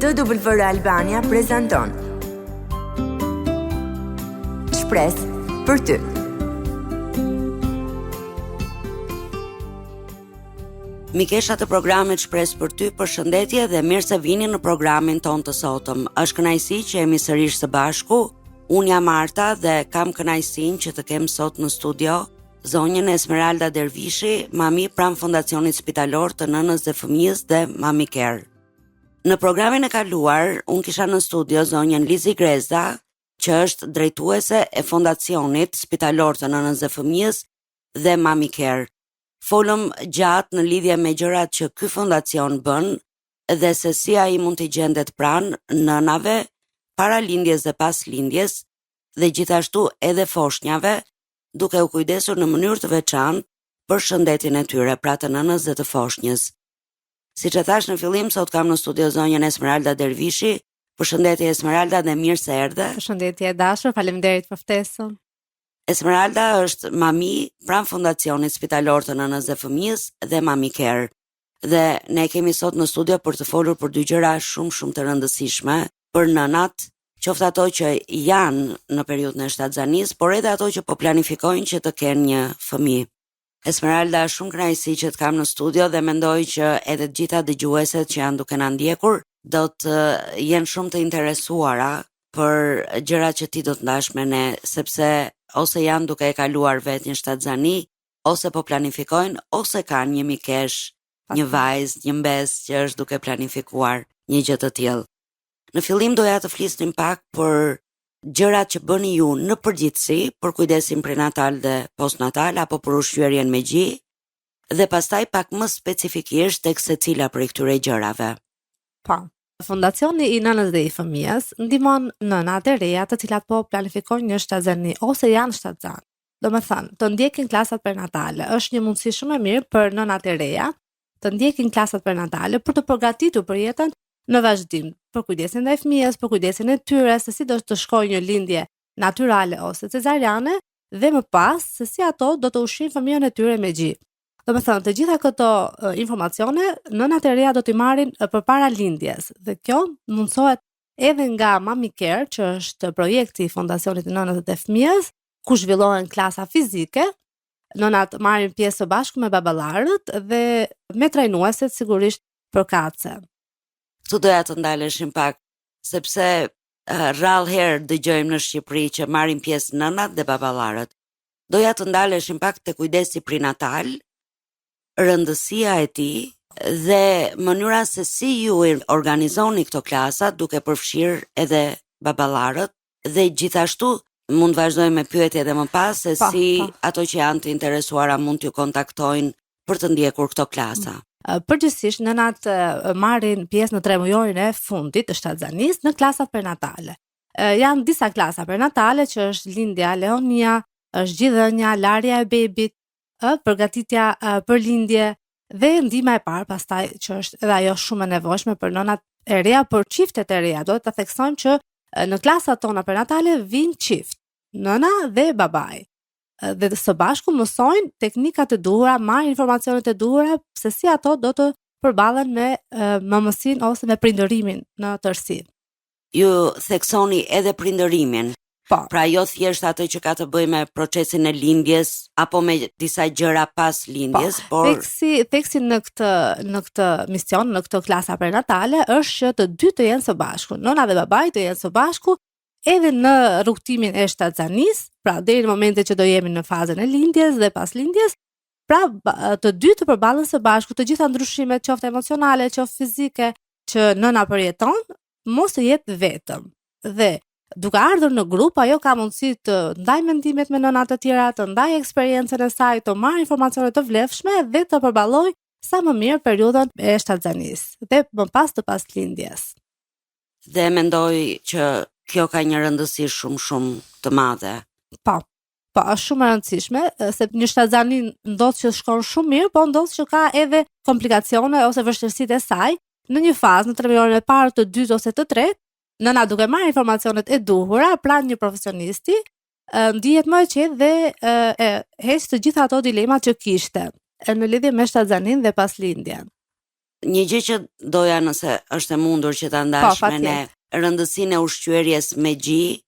TWR Albania prezanton Shpresë për ty. Mikesha të programit Shpresë për ty, përshëndetje dhe mirë se vini në programin ton të sotëm. Është kënaqësi që jemi sërish së bashku. Unë jam Marta dhe kam kënaqësinë që të kem sot në studio zonjën Esmeralda Dervishi, mami pranë Fondacionit Spitalor të Nënës dhe Fëmijës dhe Mami Care. Në programin e kaluar, unë kisha në studio zonjën Lizi Greza, që është drejtuese e Fondacionit Spitalor të Nënës dhe Fëmijës dhe Mami Care. Folëm gjatë në lidhje me gjërat që ky fondacion bën dhe se si ai mund t'i gjendet pranë nënave para lindjes dhe pas lindjes dhe gjithashtu edhe foshnjave, duke u kujdesur në mënyrë të veçantë për shëndetin e tyre, pra të nënës dhe të foshnjës. Siç e thash në fillim, sot kam në studio zonjën Esmeralda Dervishi. Përshëndetje Esmeralda dhe mirë se erdhe. Përshëndetje e dashur, faleminderit për ftesën. Esmeralda është mami pranë Fondacionit Spitalor të Nënës dhe Fëmijës dhe Mami Care. Dhe ne kemi sot në studio për të folur për dy gjëra shumë të rëndësishme për nënat, qoftë ato që janë në periudhën e shtatzanisë, por edhe ato që po planifikojnë që të kenë një fëmijë. Esmeralda, shumë kënaqësi që të kam në studio dhe mendoj që edhe të gjitha dëgjueset që janë duke na ndjekur do të jenë shumë të interesuara për gjërat që ti do të ndash me ne, sepse ose janë duke e kaluar vetë një shtatzani, ose po planifikojnë, ose kanë një mikesh, një vajzë, një mbes që është duke planifikuar një gjë të tillë. Në fillim doja të flisnim pak për gjërat që bëni ju në përgjithësi për kujdesin prenatal dhe postnatal apo për ushqyerjen me gji, dhe pastaj pak më specifikisht tek secila prej këtyre gjërave. Po. Fondacioni i Nënës dhe i Fëmijës ndihmon nënat e reja të cilat po planifikojnë një shtatzani ose janë shtatzan. Domethënë, të ndjekin klasat prenatale është një mundësi shumë e mirë për nënat e reja të ndjekin klasat prenatale për të përgatitur për jetën në vazhdim, për kujdesin e fëmijës, për kujdesin e tyre, se si do të shkojë një lindje natyrale ose cezariane dhe më pas se si ato do të ushqijnë fëmijën e tyre me gji. Domethënë, të gjitha këto informacione nënat e reja do t'i marrin përpara lindjes dhe kjo mundsohet edhe nga Mami Care, që është projekti i Fondacionit të Nënës dhe Fëmijës, ku zhvillohen klasa fizike. Nënat marrin pjesë së bashku me baballarët dhe me trajnueset sigurisht përkatëse. Tu doja të ndaleshim pak, sepse rrallë herë dëgjojmë në Shqipëri që marrin pjesë nënat dhe baballarët. Doja të ndaleshim pak te kujdesi prenatal, rëndësia e tij dhe mënyra se si ju organizoni këto klasa duke përfshirë edhe baballarët dhe gjithashtu mund vazhdojmë me pyetje edhe më pas se si ato që janë të interesuara mund t'ju kontaktojnë për të ndjekur këto klasa. Përgjithsisht nënat marrin pjesë në 3 mujorin e fundit të shtatzanisë në klasat prenatale. Janë disa klasa prenatale që është lindja, leonia, është gjithënia, larja e bebit, përgatitja për lindje dhe ndihma e parë pastaj që është edhe ajo shumë e nevojshme për nënat e reja, për çiftet e reja. Do të theksojmë që në klasat tona prenatale vijnë çift, nëna dhe babai. Dhe së bashku mësojnë teknikat e duhura, marrin informacionet e duhura se si ato do të përballen me mamësinë ose me prindërimin në tërësi. Ju theksoni edhe prindërimin. Po. Pra jo thjesht atë që ka të bëjë me procesin e lindjes apo me disa gjëra pas lindjes, por theksi në këtë mision, në këtë klasa prenatale është që të dy të jenë së bashku, nëna dhe babai të jenë së bashku edhe në rrugtimin e shtatzanisë, pra deri në momentin që do jemi në fazën e lindjes dhe pas lindjes, pra të dy të përballen së bashku të gjitha ndryshimet, qoftë emocionale, qoftë fizike, që nëna përjeton, mos të jetë vetëm. Dhe duke ardhur në grup, ajo ka mundësi të ndaj mendimet me nëna të tjera, të ndaj eksperiencën e saj, të marrë informacione të vlefshme dhe të përballojë sa më mirë periudhën e shtatzanisë dhe më pas të paslindjes. Dhe mendoj që kjo ka një rëndësi shumë të madhe. Po, është shumë e rëndësishme, se një shtatzani ndodh që shkon shumë mirë, po ndodh që ka edhe komplikacione ose vështirësitë e saj në një fazë, në 3 mujorin e parë, të dytë ose të tretë. Nëna duke marrë informacionet e duhura pranë një profesionisti, ndihet më e qetë dhe heq të gjitha ato dilemat që kishte në lidhje me shtatzanin dhe paslindjen. Një gjë që doja nëse është e mundur që ta ndash Po, me ne, rëndësinë e ushqyerjes me gji,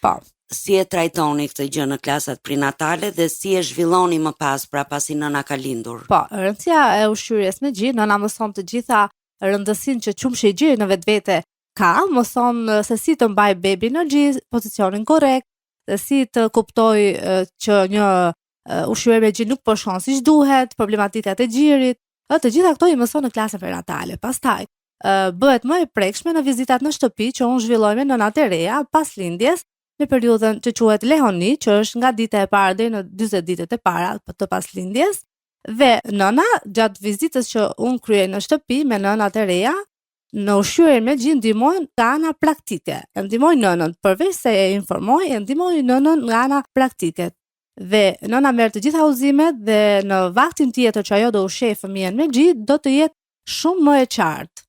Po. si e trajtoni këtë gjë në klasat prinatale dhe si e zhvilloni më pas pra pasi nëna ka lindur. Po, rëndësia e ushqyerjes me gji, nëna mëson të gjitha rëndësinë që qumshi i gjiri në vetvete ka, mëson se si të mbaj bebi në gji, pozicionin korrekt, se si të kuptoj që një ushqyer me gji nuk po shkon siç duhet, problematikat e gjirit. Të gjitha këto i mëson në klasën prenatale. Pastaj bëhet më e prekshme në vizitat në shtëpi që unë zhvilloj me nënat e reja pas lindjes në periudhën që quhet lehoni, që është nga dita e parë deri në 40 ditët e para të paslindjes, dhe nëna gjatë vizitës që unë kryej në shtëpi me nënat e reja, në ushqyerjen me gji ndihmojnë nga ana praktike. E ndihmoj nënën, përveç se e informoj, e ndihmoj nënën nga ana praktike. Dhe nëna merr të gjitha udhëzimet dhe në vaktin tjetër që ajo do ushqej fëmijën me gji, do të jetë shumë më e qartë.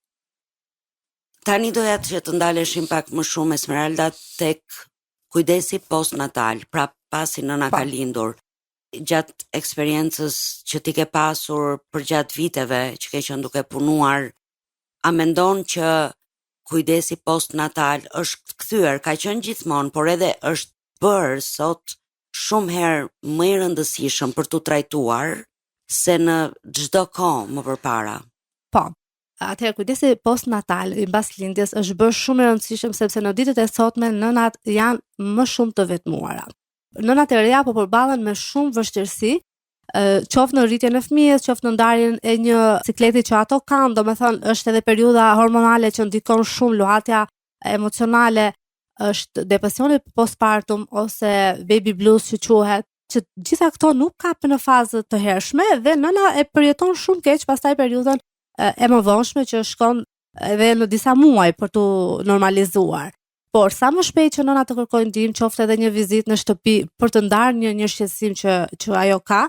Tani doja që të ndaleshim pak më shumë Esmeralda tek kujdesi postnatal, pra pasi nëna ka lindur. Gjatë eksperiencës që ti ke pasur për gjatë viteve që ke qenë duke punuar, a mendon që kujdesi postnatal është kthyer, ka qenë gjithmonë, por edhe është bërë sot shumë herë më i rëndësishëm për t'u trajtuar se në çdo kohë më përpara? Po. Atëherë kujdesi postnatal i mbas lindjes është bërë shumë i rëndësishëm sepse në ditët e sotme nënat janë më shumë të vetmuara. Nënat e reja po përballen me shumë vështirësi, qoftë në rritjen e fëmijës, qoftë në ndarjen e një cikleti që ato kanë, domethënë është edhe periudha hormonale që ndikon shumë, luhatja emocionale, është depresioni postpartum ose baby blues që quhet, që gjitha këto nuk kapën në fazë të hershme dhe nëna e përjeton shumë keq pastaj periudhën e mëvonshme që shkon edhe në disa muaj për të normalizuar. Por sa më shpejt që nëna të kërkojnë ndihmë, qoftë edhe një vizitë në shtëpi për të ndarë një shqetësim që ajo ka,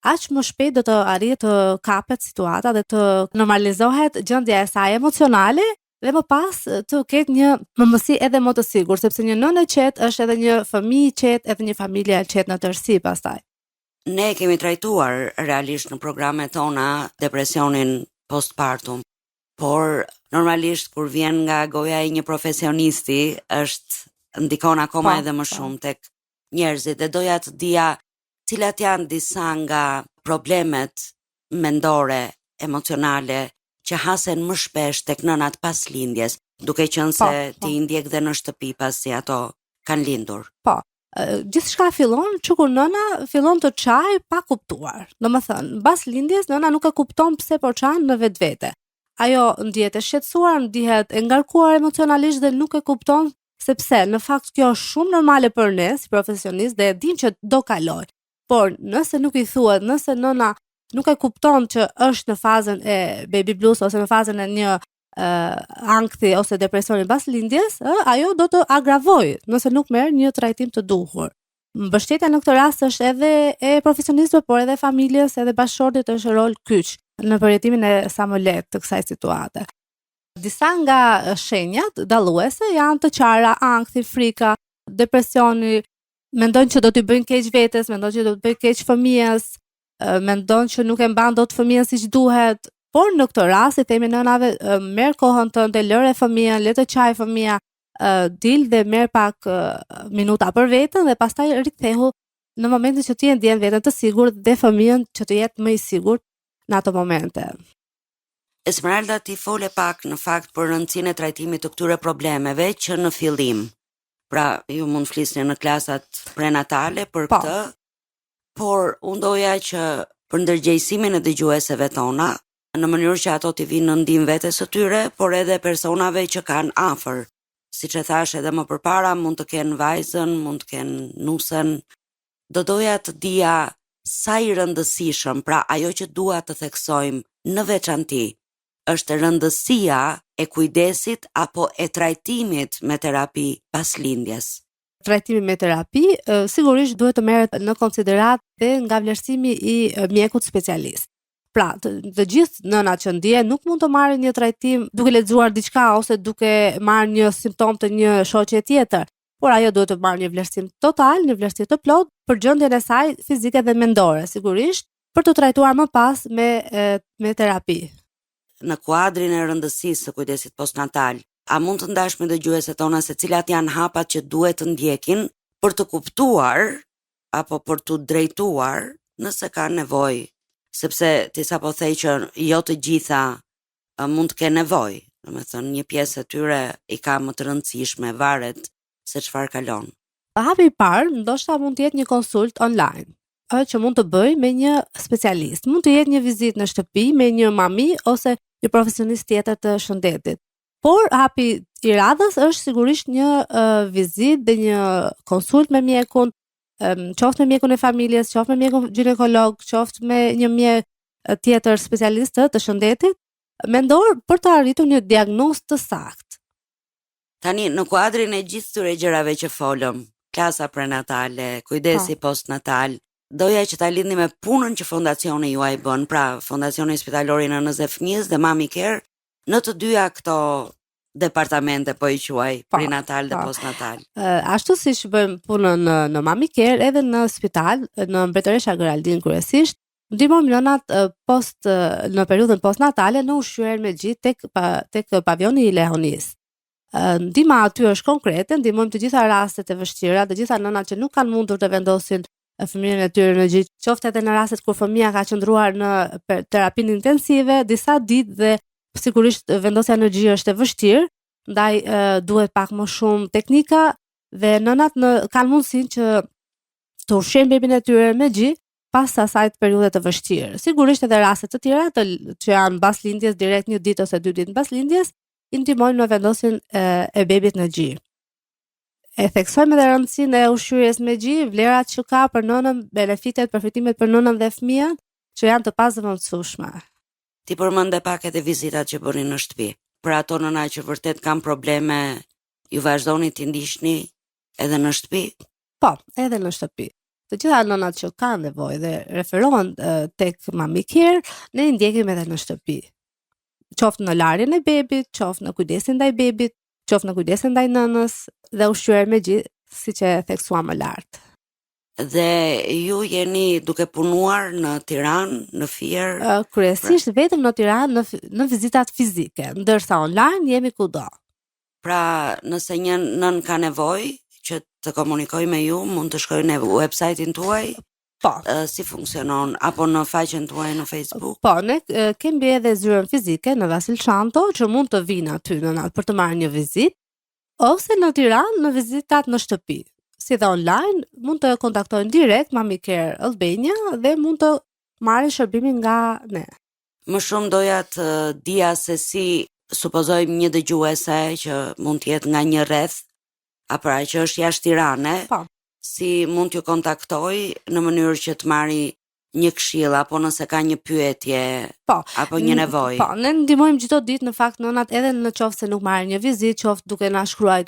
aq më shpejt do të arrijë të kapet situata dhe të normalizohet gjendja e saj emocionale dhe më pas të ketë një mëmësi edhe më të sigurt, sepse një nënë e qetë është edhe një fëmijë i qetë, edhe një familje e qetë në tërësi pastaj. Ne kemi trajtuar realisht në programet tona depresionin postpartum, por normalisht kur vjen nga goja e një profesionisti është ndikon akoma edhe më shumë tek njerëzit dhe doja të dija cilat janë disa nga problemet mendore, emocionale që hasen më shpesh tek nënat pas lindjes, duke qenë se ti ndjek dhe në shtëpi pasi ato kanë lindur. Po. Gjithçka fillon që kur nëna fillon të çaj pa kuptuar. Domethënë, mbas lindjes nëna nuk e kupton pse po çan në vetvete. Ajo ndihet e shqetësuar, ndihet e ngarkuar emocionalisht dhe nuk e kupton sepse në fakt kjo është shumë normale për ne si profesionist dhe e dim që do kaloj. Por nëse nuk i thuhet, nëse nëna nuk e kupton që është në fazën e baby blues ose në fazën e një ankthi ose depresioni pas lindjes, ajo do të agravojë nëse nuk merr një trajtim të duhur. Mbështetja në këtë rast është edhe e profesionistëve, por edhe familjes, edhe bashkëshortit është rol kyç në përjetimin e sa më lehtë të kësaj situate. Disa nga shenjat dalluese janë të qarta, ankthi, frika, depresioni, mendojnë që do t'i bëjnë keq vetes, mendojnë që do të bëjnë keq fëmijës, mendojnë që nuk e mban dot fëmijën siç duhet, por në këtë rast i themi nënave merr kohën tënde, lëre fëmijën, le të çaj fëmia, dil dhe merr pak minuta për veten dhe pastaj rikthehu në momentin që ti e ndjen veten të sigurt dhe fëmijën që të jetë më i sigurt në ato momente. Esmeralda, ti fole pak në fakt për rëndësinë e trajtimit të këtyre problemeve që në fillim. Pra, ju mund flisni në klasat prenatale për këtë, por unë doja që për ndërgjegjësimin e dëgjueseve tona, në mënyrë që ato t'i vinë në ndihmë vetes së tyre, por edhe personave që kanë afër. Siç e thash edhe më përpara, mund të kenë vajzën, mund të kenë nusën. Doja të dija sa i rëndësishëm, pra ajo që dua të theksojmë në veçanti, është rëndësia e kujdesit apo e trajtimit me terapi pas lindjes. Trajtimi me terapi sigurisht duhet të merret në konsiderat dhe nga vlerësimi i mjekut specialist. Pra, të gjithë nënat që ndjen nuk mund të marrin një trajtim duke lexuar diçka ose duke marrë një simptom të një shoqe tjetër, por ajo duhet të marrë një vlerësim total, një vlerësim të plotë për gjendjen e saj fizike dhe mendore, sigurisht, për të trajtuar më pas me terapi. në kuadrin e rëndësisë së kujdesit postnatal, a mund të ndash me dëgjuesit tona se cilat janë hapat që duhet të ndjekin për të kuptuar apo për të drejtuar nëse ka nevojë, sepse ti sapo thej që jo të gjitha mund të kenë nevojë, domethënë një pjesë e tyre i ka më të rëndësishme, varet se çfarë kalon. Hapi i parë ndoshta mund të jetë një konsult online, që mund të bëj me një specialist. Mund të jetë një vizitë në shtëpi me një mami ose një profesionist tjetër të shëndetit. Por hapi i radhës është sigurisht një vizitë dhe një konsult me mjekun, qoftë me mjekun e familjes, qoftë me mjekun ginekolog, qoftë me një mjek tjetër specialist të shëndetit, mendor për të arritur një diagnozë të saktë. Tani në kuadrin e gjithë këtyre gjërave që folëm, klasa prenatale, kujdesi postnatal, doja që ta lidhni me punën që fondacioni juaj bën, pra Fondacioni Spitalor i Nënës dhe Fëmijës dhe Mami Care, në të dyja këto departamente, po i quaj, prenatal dhe postnatal. Ashtu siç bëjmë punën në Mami Care, edhe në spital, në Mbretëresha Geraldin kryesisht, ndihmojmë nënat në periudhën postnatale në ushqyerjen me gjith tek pavioni i Lehonis. Ndihma aty është konkrete, ndihmojmë të gjitha rastet e vështira, të gjitha nënat që nuk kanë mundur të vendosin fëmijën e tyre në gjith, qoftë edhe në rastet kur fëmia ka qëndruar në terapinë intensive disa ditë dhe sigurisht vendosja në gjith është e vështirë, ndaj duhet pak më shumë teknika dhe nënat kanë mundësinë që të ushqejnë bebin e tyre me gjith pas asaj periudhe të vështirë. Sigurisht edhe raste të tjera që janë mbas lindjes, direkt një ditë ose 2 ditë mbas lindjes, i ndihmojmë në vendosjen e bebit në gjith. E theksojmë edhe rëndësinë e ushqyerjes me gjith, vlerat që ka për nënën, benefitet, përfitimet për nënën dhe fëmijën që janë të pazëvendësueshme. Ti përmend pak edhe vizitat që bëni në shtëpi. Për ato nëna që vërtet kanë probleme, ju vazhdoni t'i ndiqni edhe në shtëpi? Po, edhe në shtëpi. Të gjitha nënat që kanë nevojë dhe referohen tek Mami Care, ne i ndjekim edhe në shtëpi. Qoftë në larjen e bebit, qoftë në kujdesin ndaj bebit, qoftë në kujdesin ndaj nënës dhe ushqyer me gjithë, siç e theksuam më lart. Dhe ju jeni duke punuar në Tiranë, në Fier? Kryesisht vetëm në Tiranë në vizitat fizike, ndërsa online jemi kudo. Pra, nëse një nën ka nevojë që të komunikoj me ju, mund të shkojë në website-in tuaj? Po. Si funksionon? Apo në faqen tuaj në Facebook? Po, ne kemi edhe zyrën fizike në Vasil Çanto, që mund të vinë aty nënat për të marrë një vizitë, ose në Tiranë në vizitat në shtëpi. Si dhe online, mund të kontaktojnë direkt Mami Care Albania dhe mund të marrin shërbimin nga ne. Më shumë doja të dija se si, supozojmë një dëgjuese që mund të jetë nga një rreth, apo që është jashtë Tirane, si mund t'ju kontaktoj në mënyrë që të marri një këshill apo nëse ka një pyetje apo një nevojë. Po, ne ndihmojmë çdo ditë në fakt nënat edhe në qoftë se nuk marrin një vizitë, qoftë duke na shkruar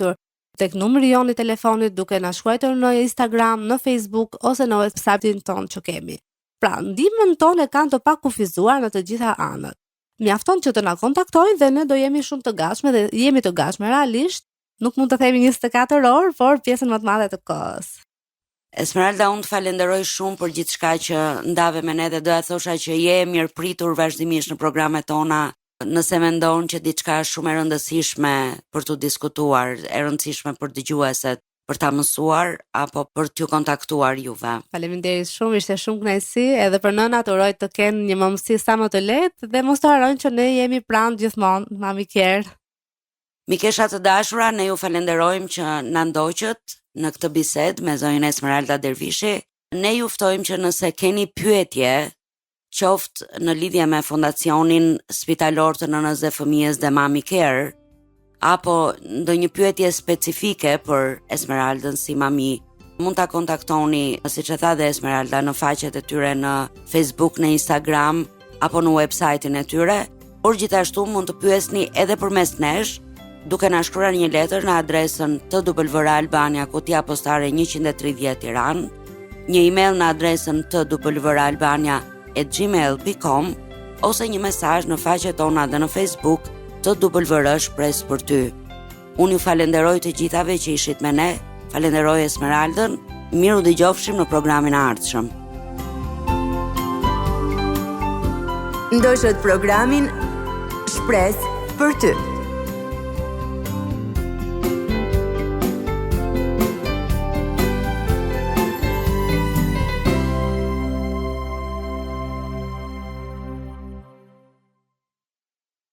tek numri jon i telefonit, duke na shkruar në Instagram, në Facebook ose në website-in ton që kemi. Pra, ndihmën tonë kanë të pakufizuar në të gjitha anët. Mjafton që të na kontaktojnë dhe ne do jemi shumë të gatshme dhe jemi të gatshme realisht. Nuk mund të themi 24 orë, por pjesën më të madhe të kohës. Esmeralda, unë të falenderoj shumë për gjithë shka që ndave me ne dhe doja thosha që je mirëpritur vazhdimisht në programet tona, nëse mendon që diçka është shumë e rëndësishme për të diskutuar, e rëndësishme për dëgjueset, për ta mësuar apo për t'ju kontaktuar juve. Faleminderit shumë, ishte shumë kënaqësi, edhe për nënat uroj të kenë një mëmësi sa më të lehtë dhe mos të harrojnë që ne jemi pranë gjithmonë, Mami Care. Mikesha të dashura, ne ju falenderojmë që na ndoqët në këtë bisedë me zonjën Esmeralda Dervishi. Ne ju ftojmë që nëse keni pyetje, qoftë në lidhje me Fondacionin Spitalor të Nënës dhe Fëmijës dhe Mami Care, apo ndonjë pyetje specifike për Esmeraldën si mami, mund ta kontaktoni, siç e tha dhe Esmeralda, në faqet e tyre në Facebook, në Instagram apo në website-in e tyre, por gjithashtu mund të pyesni edhe përmes nesh, duke na shkruar një letër në adresën twr-albania kutia postare 130 Tiranë, një email në adresën twr-albania@gmail.com ose një mesazh në faqet tona dhe në Facebook TWR shpres për ty. Unë ju falenderoj të gjithave që ishit me ne, falenderoj Esmeraldën, miru dëgjofshim në programin e ardhshëm. Ndoshët programin Shpresë për ty.